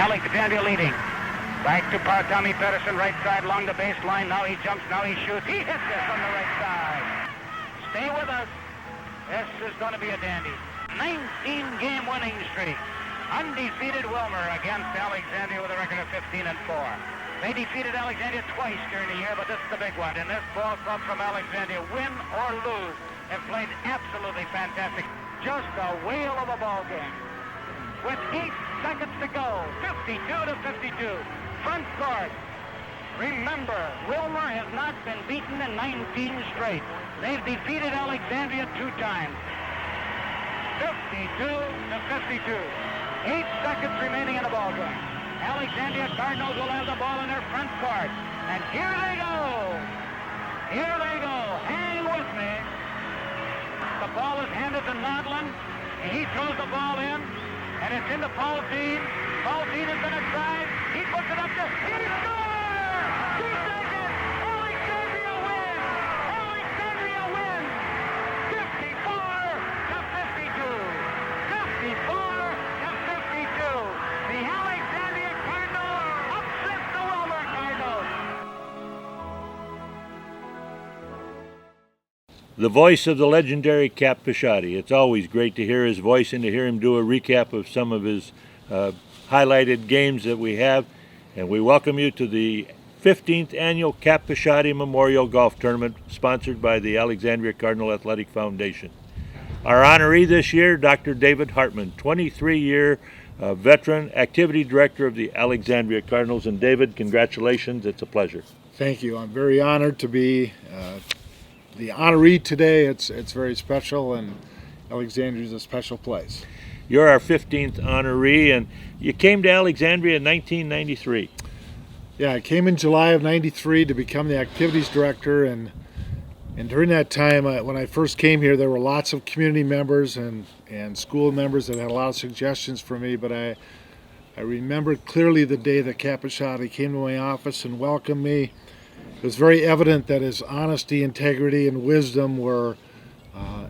Alexandria leading. Back to Tommy Pedersen, right side along the baseline. Now he jumps, now he shoots. He hits this on the right side. Stay with us. This is going to be a dandy. 19-game winning streak. Undefeated Wilmer against Alexandria with a record of 15-4. They defeated Alexandria twice during the year, but this is the big one. And this ball club from Alexandria, win or lose, have played absolutely fantastic. Just a whale of a ball game. With 8 seconds to go, 52-52. Front court. Remember, Wilmer has not been beaten in 19 straight. They've defeated Alexandria 2 times. 52-52. 8 seconds remaining in the ball game. Alexandria Cardinals will have the ball in their front court. And here they go. Here they go. Hang with me. The ball is handed to Nodlin. He throws the ball in. And it's into Paul Dean. Paul Dean is going to drive. He puts it up there. He scores! 2 seconds. Alexandria wins. Alexandria wins. 54-52. 54-52. The Alexandria Cardinals upset the Wilmer Cardinals. The voice of the legendary Cap Pisciotti. It's always great to hear his voice and to hear him do a recap of some of his highlighted games that we have. And we welcome you to the 15th Annual Cap Pisciotti Memorial Golf Tournament, sponsored by the Alexandria Cardinal Athletic Foundation. Our honoree this year, Dr. David Hartmann, 23-year veteran activity director of the Alexandria Cardinals. And David, congratulations. It's a pleasure. Thank you. I'm very honored to be the honoree today. It's very special, and Alexandria is a special place. You're our 15th honoree, and you came to Alexandria in 1993. Yeah, I came in July of '93 to become the activities director, and during that time, when I first came here, there were lots of community members and school members that had a lot of suggestions for me, but I remember clearly the day that Cap Pisciotti came to my office and welcomed me. It was very evident that his honesty, integrity, and wisdom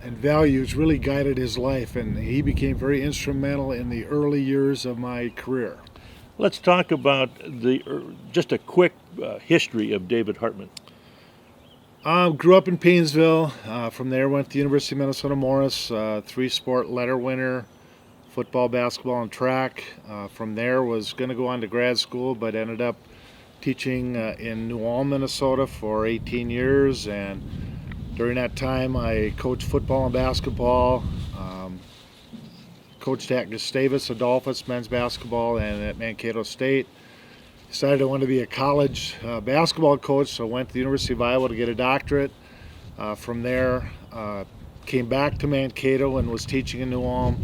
and values really guided his life, and he became very instrumental in the early years of my career. Let's talk about just a quick history of David Hartmann. Grew up in Paynesville. From there went to the University of Minnesota Morris, 3-sport letter winner, football, basketball, and track. From there was going to go on to grad school, but ended up teaching in New Ulm, Minnesota for 18 years, and during that time I coached football and basketball, coached at Gustavus Adolphus men's basketball and at Mankato State. Decided I wanted to be a college basketball coach, so I went to the University of Iowa to get a doctorate. From there, came back to Mankato and was teaching in New Ulm,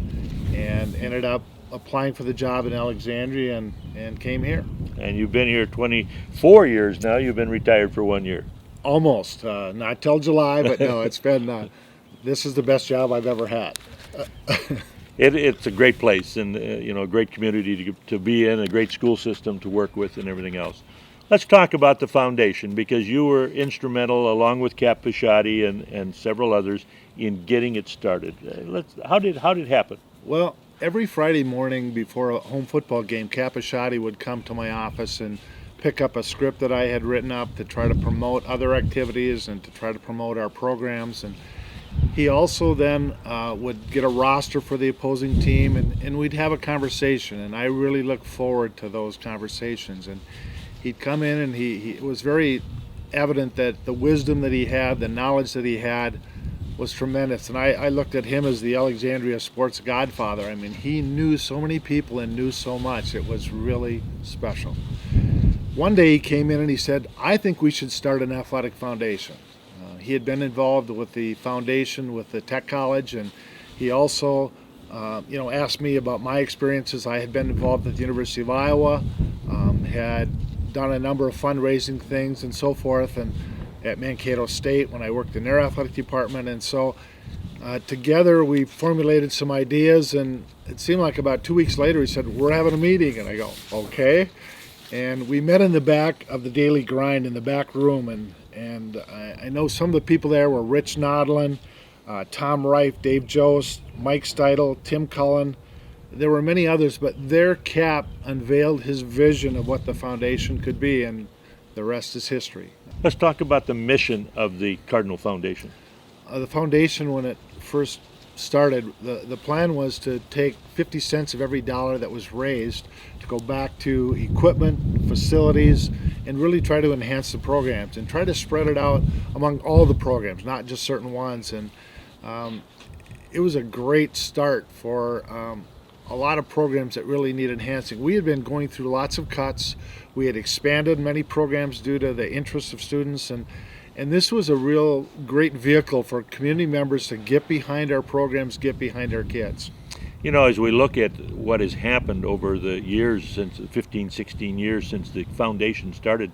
and ended up applying for the job in Alexandria and came here. And you've been here 24 years now. You've been retired for 1 year. Almost. Not till July, but no, it's been, this is the best job I've ever had. It's a great place, and a great community to be in, a great school system to work with, and everything else. Let's talk about the foundation, because you were instrumental, along with Cap Pisciotti and several others, in getting it started. How did it happen? Well, every Friday morning before a home football game, Cap Pisciotti would come to my office and pick up a script that I had written up to try to promote other activities and to try to promote our programs. And he also then would get a roster for the opposing team, and we'd have a conversation, and I really look forward to those conversations. And he'd come in, and it was very evident that the wisdom that he had, the knowledge that he had, was tremendous. And I looked at him as the Alexandria sports godfather. I mean, he knew so many people and knew so much. It was really special. One day he came in and he said, I think we should start an athletic foundation. He had been involved with the foundation with the Tech College, and he also asked me about my experiences. I had been involved at the University of Iowa, had done a number of fundraising things and so forth, and at Mankato State when I worked in their athletic department. And so together we formulated some ideas, and it seemed like about 2 weeks later he said, we're having a meeting. And I go, okay. And we met in the back of the Daily Grind in the back room, and I know some of the people there were Rich Nodlin, Tom Reif, Dave Jost, Mike Steidel, Tim Cullen, There were many others, but their cap unveiled his vision of what the foundation could be, and the rest is history. Let's talk about the mission of the Cardinal Foundation. The foundation, when it first started, the plan was to take 50 cents of every dollar that was raised to go back to equipment, facilities, and really try to enhance the programs and try to spread it out among all the programs, not just certain ones. And it was a great start for a lot of programs that really need enhancing. We had been going through lots of cuts. We had expanded many programs due to the interest of students, and this was a real great vehicle for community members to get behind our programs, get behind our kids. You know, as we look at what has happened over the years, since 15, 16 years since the foundation started,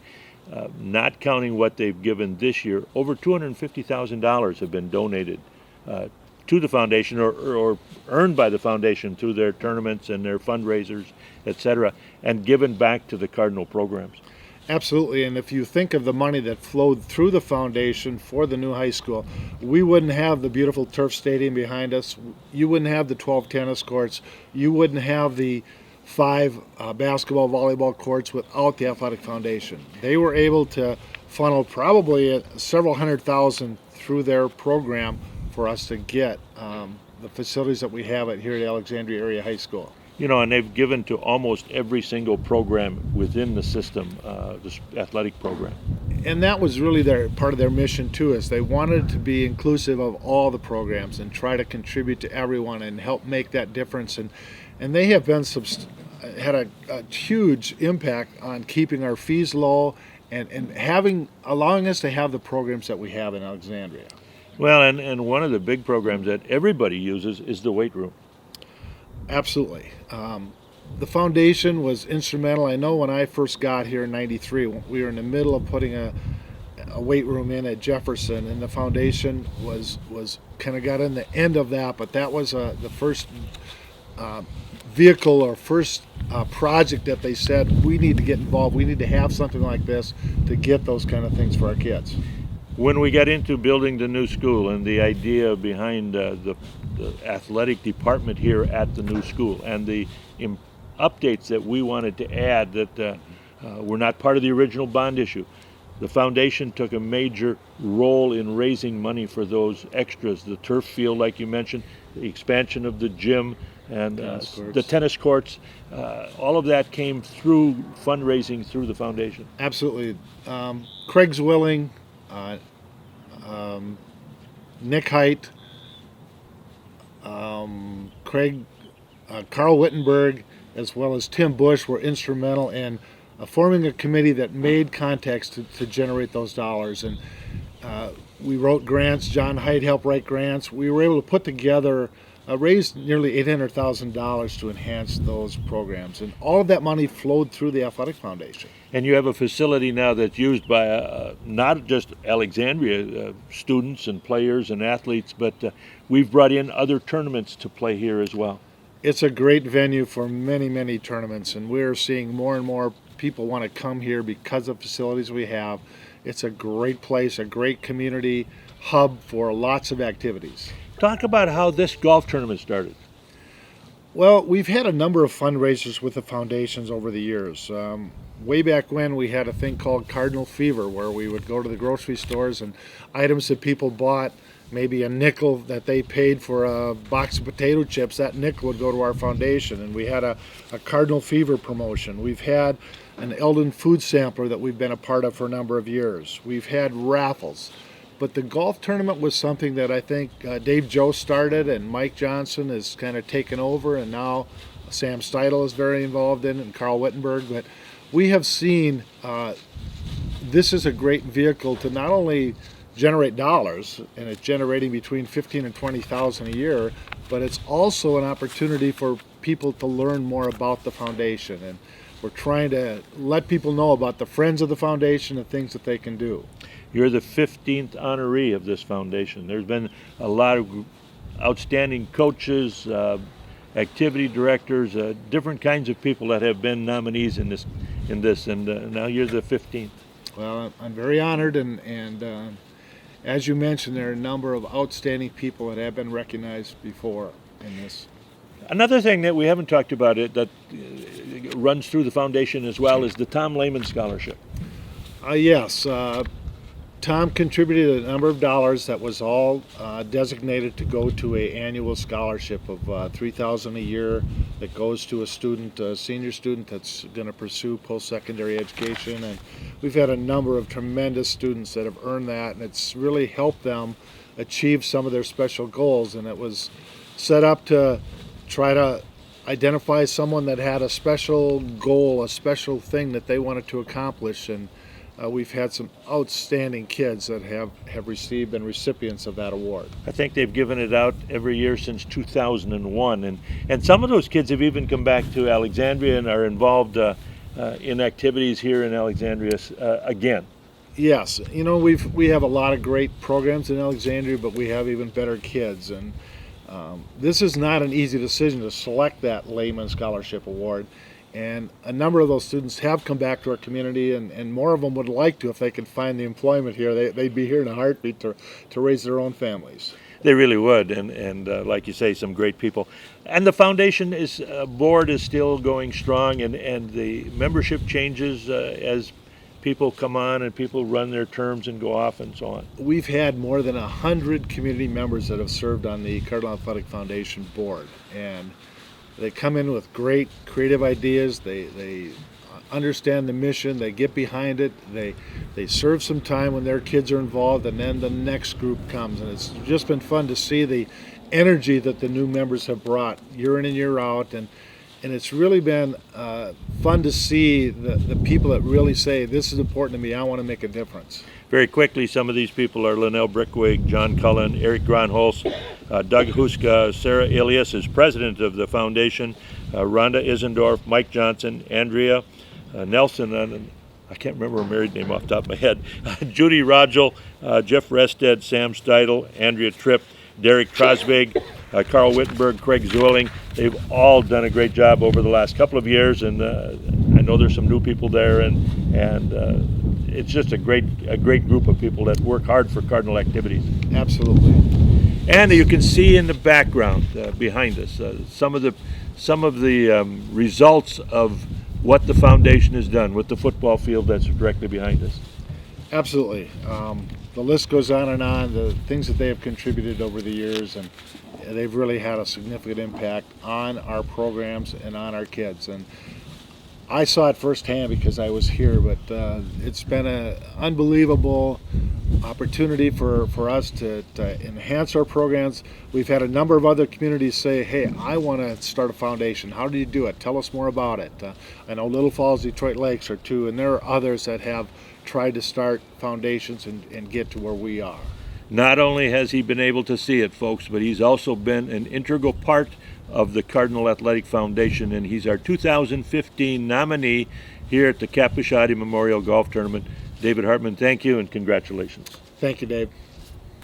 not counting what they've given this year, over $250,000 have been donated to the foundation or earned by the foundation through their tournaments and their fundraisers, etc., and given back to the Cardinal programs. Absolutely, and if you think of the money that flowed through the foundation for the new high school, we wouldn't have the beautiful turf stadium behind us. You wouldn't have the 12 tennis courts. You wouldn't have the 5 basketball, volleyball courts without the athletic foundation. They were able to funnel probably several $100,000 through their program for us to get the facilities that we have here at Alexandria Area High School. You know, and they've given to almost every single program within the system, this athletic program. And that was really part of their mission too, is they wanted to be inclusive of all the programs and try to contribute to everyone and help make that difference. And they have been had a huge impact on keeping our fees low and allowing us to have the programs that we have in Alexandria. Well, and one of the big programs that everybody uses is the weight room. Absolutely. The foundation was instrumental. I know when I first got here in '93, we were in the middle of putting a weight room in at Jefferson, and the foundation was kind of got in the end of that, but that was the first vehicle or first project that they said, we need to get involved, we need to have something like this to get those kind of things for our kids. When we got into building the new school and the idea behind the athletic department here at the new school and the updates that we wanted to add that were not part of the original bond issue, the foundation took a major role in raising money for those extras, the turf field like you mentioned, the expansion of the gym and the tennis courts. All of that came through fundraising through the foundation. Absolutely. Craig's Willing, Nick Height, Carl Wittenberg, as well as Tim Bush were instrumental in forming a committee that made contacts to generate those dollars. And we wrote grants. John Height helped write grants. We were able to put together, raised nearly $800,000 to enhance those programs. And all of that money flowed through the Athletic Foundation. And you have a facility now that's used by not just Alexandria students and players and athletes, but we've brought in other tournaments to play here as well. It's a great venue for many, many tournaments, and we're seeing more and more people want to come here because of facilities we have. It's a great place, a great community hub for lots of activities. Talk about how this golf tournament started. Well, we've had a number of fundraisers with the foundations over the years. Way back when, we had a thing called Cardinal Fever, where we would go to the grocery stores and items that people bought, maybe a nickel that they paid for a box of potato chips, that nickel would go to our foundation. And we had a Cardinal Fever promotion. We've had an Eldon food sampler that we've been a part of for a number of years. We've had raffles. But the golf tournament was something that I think Dave Joe started, and Mike Johnson has kind of taken over, and now Sam Steidel is very involved in it, and Carl Wittenberg. But we have seen this is a great vehicle to not only generate dollars, and it's generating between $15,000 and $20,000 a year, but it's also an opportunity for people to learn more about the foundation. And we're trying to let people know about the friends of the foundation and things that they can do. You're the 15th honoree of this foundation. There's been a lot of outstanding coaches, activity directors, different kinds of people that have been nominees in this, and now you're the 15th. Well, I'm very honored, and as you mentioned, there are a number of outstanding people that have been recognized before in this. Another thing that we haven't talked about that runs through the foundation as well is the Tom Lehman Scholarship. Yes, Tom contributed a number of dollars that was all designated to go to an annual scholarship of $3,000 a year that goes to a student, a senior student that's going to pursue post-secondary education. And we've had a number of tremendous students that have earned that, and it's really helped them achieve some of their special goals. And it was set up to try to identify someone that had a special goal, a special thing that they wanted to accomplish. And we've had some outstanding kids that have been recipients of that award. I think they've given it out every year since 2001, and some of those kids have even come back to Alexandria and are involved in activities here in Alexandria again. Yes, you know, we have a lot of great programs in Alexandria, but we have even better kids, and this is not an easy decision to select that Lehman Scholarship Award. And a number of those students have come back to our community, and more of them would like to if they could find the employment here. They'd be here in a heartbeat to raise their own families. They really would, and like you say, some great people. And the foundation board is still going strong, and the membership changes as people come on and people run their terms and go off and so on. We've had more than 100 community members that have served on the Cardinal Athletic Foundation board, and they come in with great creative ideas. They understand the mission. They get behind it. They serve some time when their kids are involved, and then the next group comes. And it's just been fun to see the energy that the new members have brought year in and year out. And it's really been fun to see the people that really say, this is important to me, I want to make a difference. Very quickly, some of these people are Linnell Brickwig, John Cullen, Eric Gronholz, Doug Huska, Sarah Elias is president of the foundation, Rhonda Isendorf, Mike Johnson, Andrea Nelson, and I can't remember her married name off the top of my head, Judy Rodgel, Jeff Rested, Sam Steidel, Andrea Tripp, Derek Trosvig, Carl Wittenberg, Craig Zueling. They've all done a great job over the last couple of years, and I know there's some new people there, and it's just a great group of people that work hard for Cardinal activities. Absolutely. And you can see in the background behind us some of the results of what the foundation has done with the football field that's directly behind us. Absolutely. The list goes on and on, the things that they have contributed over the years, and they've really had a significant impact on our programs and on our kids. And I saw it firsthand because I was here, but it's been an unbelievable opportunity for us to enhance our programs. We've had a number of other communities say, hey, I want to start a foundation. How do you do it? Tell us more about it. I know Little Falls, Detroit Lakes are two, and there are others that have tried to start foundations and get to where we are. Not only has he been able to see it, folks, but he's also been an integral part of the Cardinal Athletic Foundation, and he's our 2015 nominee here at the Cap Memorial Golf Tournament. David Hartmann, thank you and congratulations. Thank you, Dave.